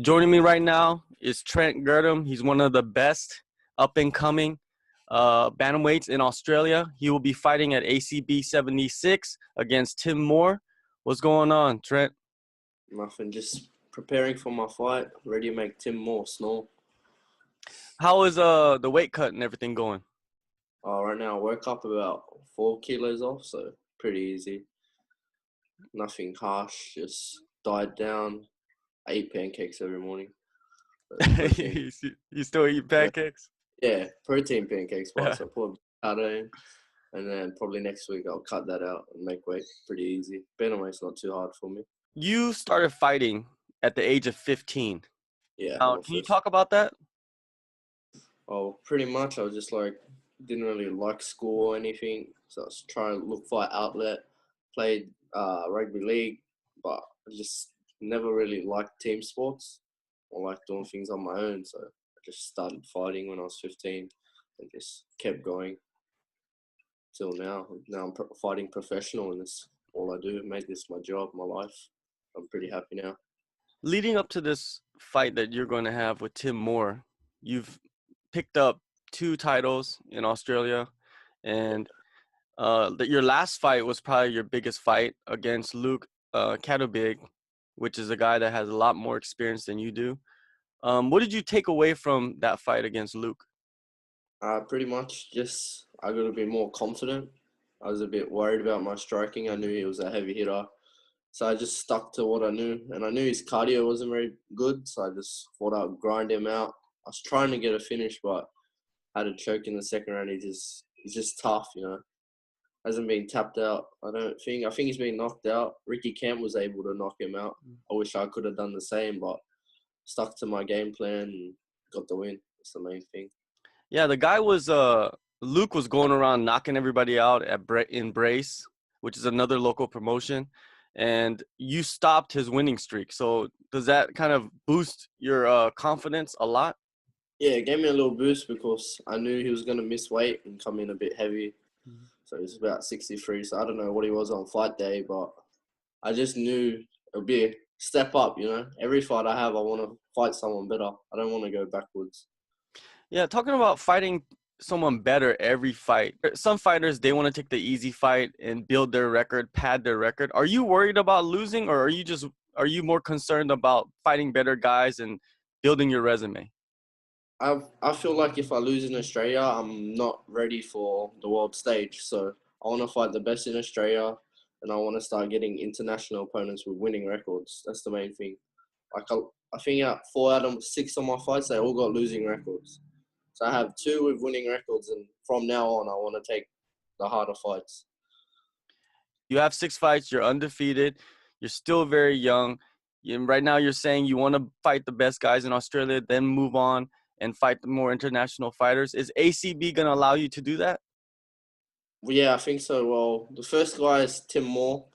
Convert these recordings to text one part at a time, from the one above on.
Joining me right now is Trent Girdham. He's one of the best up-and-coming bantamweights in Australia. He will be fighting at ACB 76 against Tim Moore. What's going on, Trent? Nothing, just preparing for my fight, ready to make Tim Moore snore. How is the weight cut and everything going? Right now I woke up about 4 kilos off, so pretty easy. Nothing harsh, just died down. I eat pancakes every morning. You still eat pancakes? Yeah, protein pancakes, but so I put avocado in, and then probably next week I'll cut that out and make weight pretty easy. Bantamweight's not too hard for me. You started fighting at the age of 15. Yeah. Now, can you talk about that? Oh, pretty much. I was just like, didn't really like school or anything, so I was trying to look for an outlet. Played rugby league, but I just never really liked team sports. I liked doing things on my own, so I just started fighting when I was 15 and just kept going till now. Now I'm fighting professional, and it's all I do. Made this my job, my life. I'm pretty happy now. Leading up to this fight that you're going to have with Tim Moore, you've picked up 2 titles in Australia, and your last fight was probably your biggest fight against Luke Catobig, which is a guy that has a lot more experience than you do. What did you take away from that fight against Luke? Pretty much just I got to be more confident. I was a bit worried about my striking. I knew he was a heavy hitter, so I just stuck to what I knew. And I knew his cardio wasn't very good, so I just thought I'd grind him out. I was trying to get a finish, but had a choke in the second round. He's just tough, you know. Hasn't been tapped out, I don't think. I think he's been knocked out. Ricky Camp was able to knock him out. I wish I could have done the same, but stuck to my game plan and got the win. That's the main thing. Yeah, the guy was Luke was going around knocking everybody out in Brace, which is another local promotion, and you stopped his winning streak. So does that kind of boost your confidence a lot? Yeah, it gave me a little boost because I knew he was going to miss weight and come in a bit heavy. So he was about 63. So I don't know what he was on fight day, but I just knew it would be a step up, you know. Every fight I have, I want to fight someone better. I don't want to go backwards. Yeah, talking about fighting someone better every fight. Some fighters, they want to take the easy fight and build their record, pad their record. Are you worried about losing, or are you more concerned about fighting better guys and building your resume? I feel like if I lose in Australia, I'm not ready for the world stage. So I want to fight the best in Australia, and I want to start getting international opponents with winning records. That's the main thing. Like I think 4 out of 6 of my fights, they all got losing records. So I have 2 with winning records, and from now on, I want to take the harder fights. You have 6 fights. You're undefeated. You're still very young. Right now, you're saying you want to fight the best guys in Australia, then move on and fight the more international fighters. Is ACB going to allow you to do that? Yeah, I think so. Well, the first guy is Tim Moore.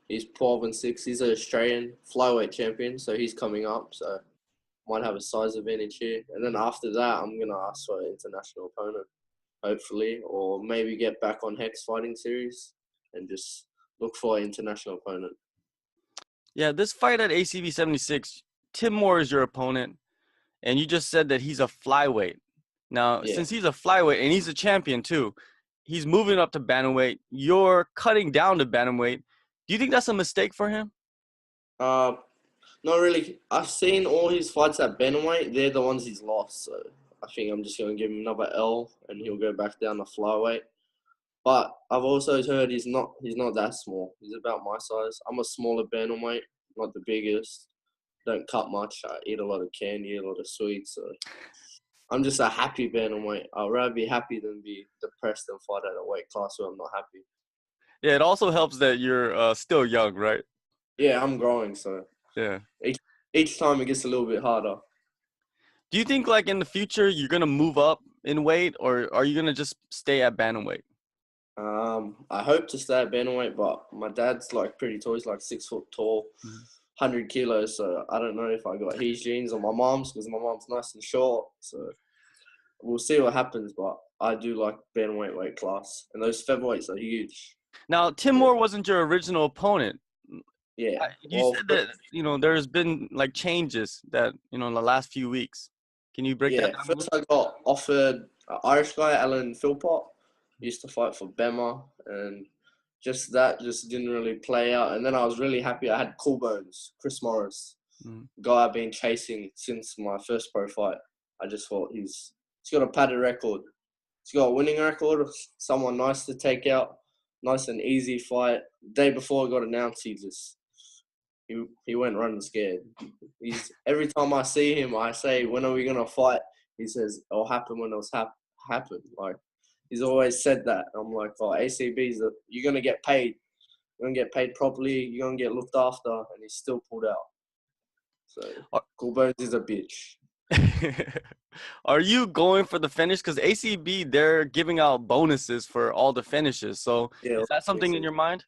He's 12-6. He's an Australian flyweight champion, so he's coming up. So might have a size advantage here. And then after that, I'm going to ask for an international opponent, hopefully, or maybe get back on Hex Fighting Series and just look for an international opponent. Yeah, this fight at ACB 76, Tim Moore is your opponent, and you just said that he's a flyweight. Now, Yeah. since he's a flyweight, and he's a champion too, he's moving up to bantamweight. You're cutting down to bantamweight. Do you think that's a mistake for him? Not really. I've seen all his fights at bantamweight. They're the ones he's lost. So I think I'm just going to give him another L, and he'll go back down to flyweight. But I've also heard he's not that small. He's about my size. I'm a smaller bantamweight, not the biggest. Don't cut much. I eat a lot of candy, a lot of sweets. So I'm just a happy bantamweight. I'd rather be happy than be depressed and fight at a weight class where I'm not happy. Yeah, it also helps that you're still young, right? Yeah, I'm growing, so Yeah. Each time it gets a little bit harder. Do you think, like, in the future you're gonna move up in weight, or are you gonna just stay at bantamweight? I hope to stay at bantamweight, but my dad's like pretty tall. He's like 6 foot tall, 100 kilos. So I don't know if I got his genes or my mom's, because my mom's nice and short. So we'll see what happens. But I do like bantamweight weight class, and those featherweights are huge. Now, Tim Moore wasn't your original opponent. Yeah. You Well, said that, there's been like changes that, in the last few weeks. Can you break that yeah. down a First, little? I got offered an Irish guy, Alan Philpott. He used to fight for Bema, and just that just didn't really play out. And then I was really happy. I had Cool Bones, Chris Morris, Mm. guy I've been chasing since my first pro fight. I just thought he's got a padded record. He's got a winning record. Someone nice to take out, nice and easy fight. The day before it got announced, he went running scared. He's every time I see him, I say, "When are we gonna fight?" He says, "It'll happen when it's happen." Like he's always said that. I'm like, "Oh, ACB's you're gonna get paid. You're gonna get paid properly. You're gonna get looked after," and he's still pulled out. So Are Cool Bones is a bitch. are you going for the finish? Because ACB, they're giving out bonuses for all the finishes. So Yeah, is that something in finishes. your mind?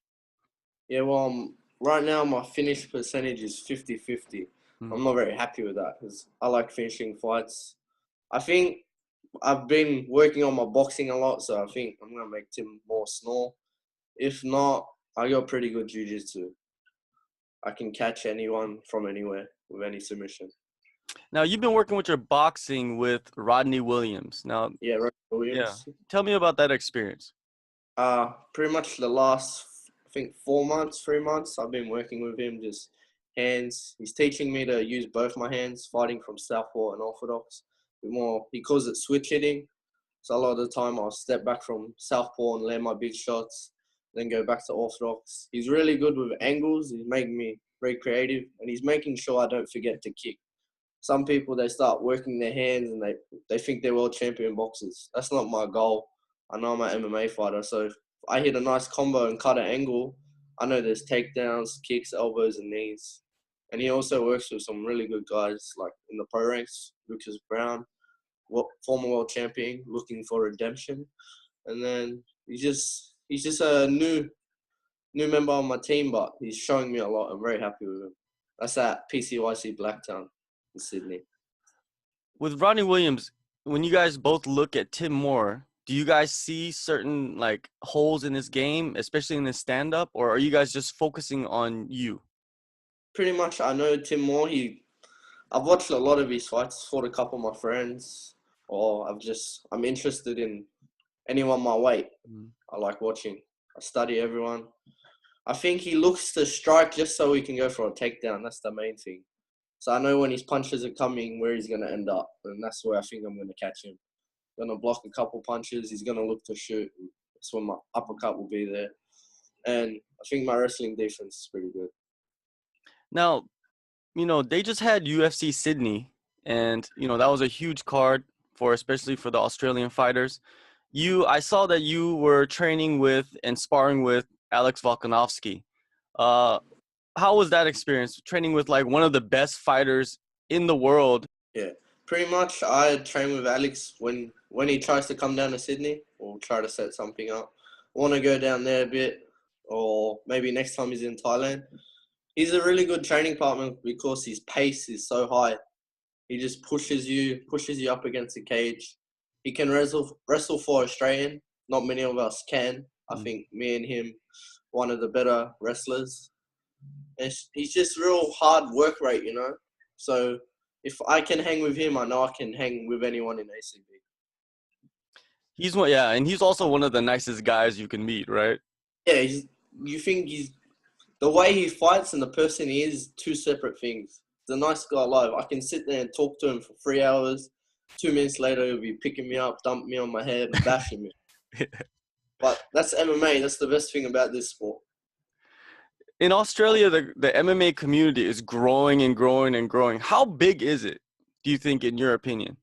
Yeah, well, right now my finish percentage is 50-50. Mm. I'm not very happy with that because I like finishing fights. I think I've been working on my boxing a lot, so I think I'm going to make Tim more Snore. If not, I got pretty good jiu-jitsu. I can catch anyone from anywhere with any submission. Now, you've been working with your boxing with Rodney Williams. Now, Yeah, Roy yeah, Williams. tell me about that experience. Pretty much the last, I think, 4 months, 3 months, I've been working with him, just hands. He's teaching me to use both my hands, fighting from southpaw and orthodox. A bit more, he calls it switch hitting. So a lot of the time I'll step back from southpaw and land my big shots, then go back to orthodox. He's really good with angles. He's making me very creative, and he's making sure I don't forget to kick. Some people, they start working their hands and they think they're world champion boxers. That's not my goal. I know I'm an MMA fighter, so if I hit a nice combo and cut an angle, I know there's takedowns, kicks, elbows, and knees. And he also works with some really good guys, like in the pro ranks, Lucas Brown, former world champion, looking for redemption. And then he's just a new member on my team, but he's showing me a lot. I'm very happy with him. That's at PCYC Blacktown in Sydney. With Rodney Williams, when you guys both look at Tim Moore, do you guys see certain like holes in his game, especially in his stand-up, or are you guys just focusing on you? Pretty much, I know Tim Moore. I've watched a lot of his fights, fought a couple of my friends, or I'm interested in anyone my weight. Mm. I like watching. I study everyone. I think he looks to strike just so he can go for a takedown. That's the main thing. So I know when his punches are coming, where he's going to end up. And that's where I think I'm going to catch him. Going to block a couple punches. He's going to look to shoot. That's when my uppercut will be there. And I think my wrestling defense is pretty good. Now, they just had UFC Sydney, and that was a huge card for especially for the Australian fighters. I saw that you were training with and sparring with Alex Volkanvoski. Uh, how was that experience training with like one of the best fighters in the world? Yeah, pretty much. I train with Alex when he tries to come down to Sydney. We'll try to set something up. Want to go down there a bit, or maybe next time he's in Thailand. He's a really good training partner because his pace is so high. He just pushes you up against the cage. He can wrestle for Australian. Not many of us can. I Mm. think me and him, one of the better wrestlers. And he's just real hard work rate. So if I can hang with him, I know I can hang with anyone in ACB. He's one, yeah, and he's also one of the nicest guys you can meet, right? Yeah, you think the way he fights and the person he is, two separate things. He's a nice guy alive. I can sit there and talk to him for 3 hours. 2 minutes later, he'll be picking me up, dumping me on my head, and bashing me. But that's MMA. That's the best thing about this sport. In Australia, the MMA community is growing and growing and growing. How big is it, do you think, in your opinion?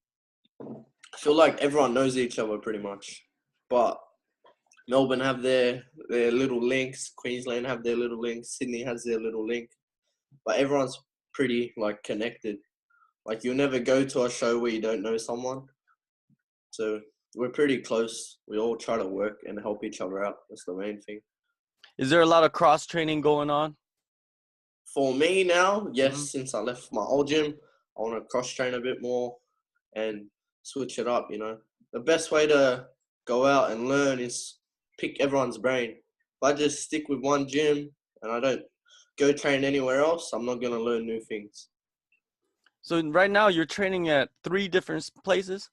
I feel like everyone knows each other pretty much. But Melbourne have their little links. Queensland have their little links. Sydney has their little link. But everyone's pretty like connected. Like you'll never go to a show where you don't know someone. So we're pretty close. We all try to work and help each other out. That's the main thing. Is there a lot of cross training going on? For me now, yes, Mhm. since I left my old gym, I want to cross train a bit more and switch it up. The best way to go out and learn is pick everyone's brain. If I just stick with one gym and I don't go train anywhere else, I'm not gonna learn new things. So right now you're training at 3 different places?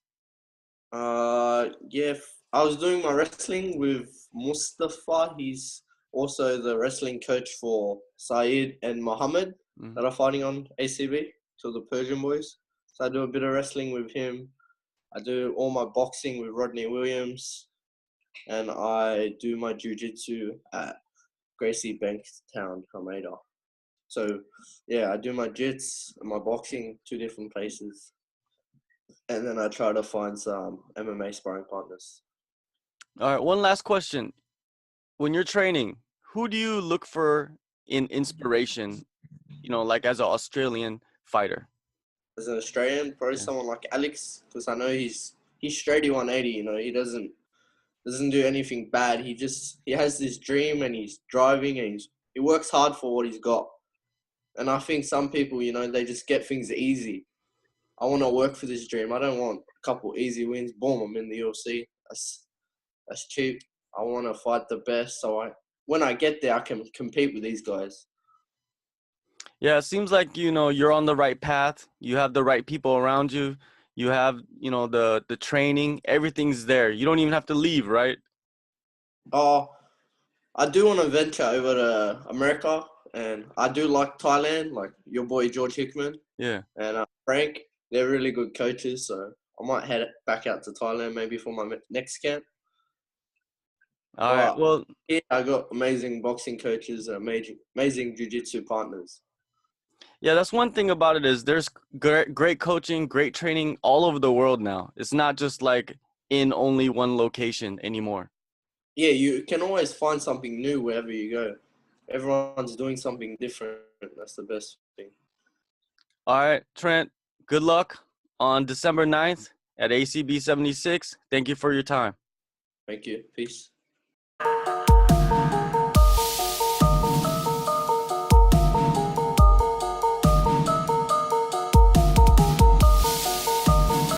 Yeah, I was doing my wrestling with Mustafa. He's also the wrestling coach for Saeed and Mohammed Mhm. that are fighting on ACB, so the Persian boys. So I do a bit of wrestling with him. I do all my boxing with Rodney Williams, and I do my jiu-jitsu at Gracie Bankstown, Hamada. So, yeah, I do my jits and my boxing 2 different places, and then I try to find some MMA sparring partners. All right, one last question. When you're training, who do you look for in inspiration, like as an Australian fighter? As an Australian, probably Yeah. someone like Alex, because I know he's straighty 180. He doesn't do anything bad. He has this dream and he's driving and he works hard for what he's got. And I think some people, they just get things easy. I want to work for this dream. I don't want a couple easy wins. Boom, I'm in the UFC. That's cheap. I want to fight the best. So when I get there, I can compete with these guys. Yeah, it seems like, you're on the right path. You have the right people around you. You have, the training. Everything's there. You don't even have to leave, right? Oh, I do want to venture over to America, and I do like Thailand, like your boy George Hickman Yeah. and Frank. They're really good coaches, so I might head back out to Thailand maybe for my next camp. All right. But Well, here I got amazing boxing coaches and amazing jiu-jitsu partners. yeah, that's one thing about it is there's great coaching, great training all over the world now. It's not just like in only one location anymore. Yeah, you can always find something new wherever you go. Everyone's doing something different. That's the best thing. All right, Trent, good luck on December 9th at ACB 76. Thank you for your time. Thank you. Peace.